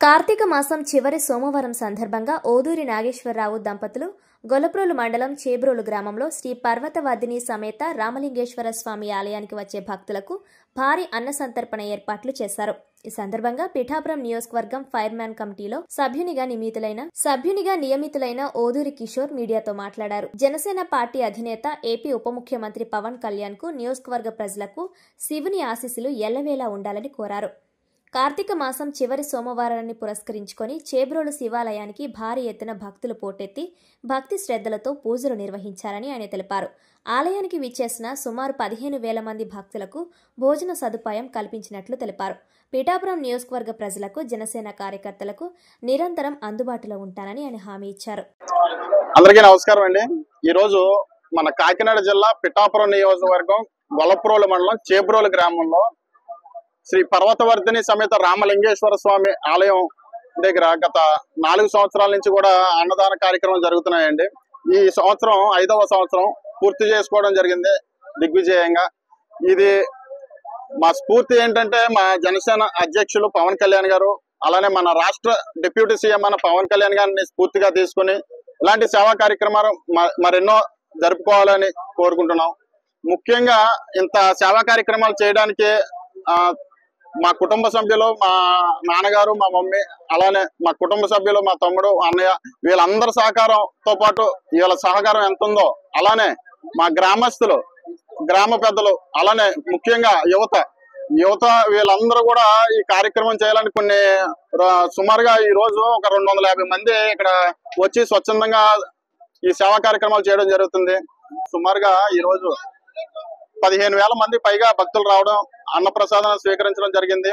కార్తీక మాసం చివరి సోమవారం సందర్భంగా ఓదూరి నాగేశ్వరరావు దంపతులు గొల్లప్రోలు మండలం చేబ్రోలు గ్రామంలో శ్రీ పర్వతవర్ధిని సమేత రామలింగేశ్వర స్వామి ఆలయానికి వచ్చే భక్తులకు భారీ అన్న సంతర్పణ ఏర్పాట్లు చేశారు. ఈ సందర్భంగా పిఠాపురం నియోజకవర్గం ఫైర్మ్యాన్ కమిటీలో సభ్యునిగా నియమితులైన ఓదూరి కిషోర్ మీడియాతో మాట్లాడారు. జనసేన పార్టీ అధినేత ఏపీ ఉప ముఖ్యమంత్రి పవన్ కళ్యాణ్ కు నియోజకవర్గ ప్రజలకు శివుని ఆశీస్సులు ఎల్లవేళలా ఉండాలని కోరారు. కార్తీక మాసం చివరి సోమవారాన్ని పురస్కరించుకొని చేబ్రోలు శివాలయానికి భారీ ఎత్తున భక్తులు పోటెత్తి భక్తి శ్రద్ధలతో పూజలు నిర్వహించారని ఆయన తెలిపారు. ఆలయానికి విచ్చేసిన సుమారు 15,000 మంది భక్తులకు భోజన సదుపాయం కల్పించినట్లు తెలిపారు. పిఠాపురం నియోజకవర్గ ప్రజలకు జనసేన కార్యకర్తలకు నిరంతరం అందుబాటులో ఉంటానని ఆయన హామీ ఇచ్చారు. అందరికీ నమస్కారం అండి. ఈరోజు మన కాకినాడ జిల్లా పిఠాపురం నియోజకవర్గం గొల్లప్రోలు మండలం చేబ్రోలు గ్రామంలో శ్రీ పర్వతవర్ధిని సమేత రామలింగేశ్వర స్వామి ఆలయం దగ్గర గత 4 సంవత్సరాల నుంచి కూడా అన్నదాన కార్యక్రమం జరుగుతున్నాయండి. ఈ సంవత్సరం 5వ సంవత్సరం పూర్తి చేసుకోవడం జరిగింది దిగ్విజయంగా. ఇది మా స్ఫూర్తి ఏంటంటే మా జనసేన అధ్యక్షులు పవన్ కళ్యాణ్ గారు, అలానే మన రాష్ట్ర డిప్యూటీ సీఎం అన్న పవన్ కళ్యాణ్ గారిని స్ఫూర్తిగా తీసుకుని ఇలాంటి సేవా కార్యక్రమాలు మరెన్నో జరుపుకోవాలని కోరుకుంటున్నాం. ముఖ్యంగా ఇంత సేవా కార్యక్రమాలు చేయడానికి మా కుటుంబ సభ్యులు, మా నాన్నగారు, మా మమ్మీ, అలానే మా కుటుంబ సభ్యులు, మా తమ్ముడు, అన్నయ్య, వీళ్ళందరి సహకారంతో పాటు వీళ్ళ సహకారం ఎంత ఉందో అలానే మా గ్రామస్తులు, గ్రామ పెద్దలు, అలానే ముఖ్యంగా యువత వీళ్ళందరూ కూడా ఈ కార్యక్రమం చేయాలని సుమారుగా ఈ రోజు ఒక 250 మంది ఇక్కడ వచ్చి స్వచ్ఛందంగా ఈ సేవా కార్యక్రమాలు చేయడం జరుగుతుంది. సుమారుగా ఈ రోజు 15,000 మంది పైగా భక్తులు రావడం, అన్నప్రసాదం స్వీకరించడం జరిగింది.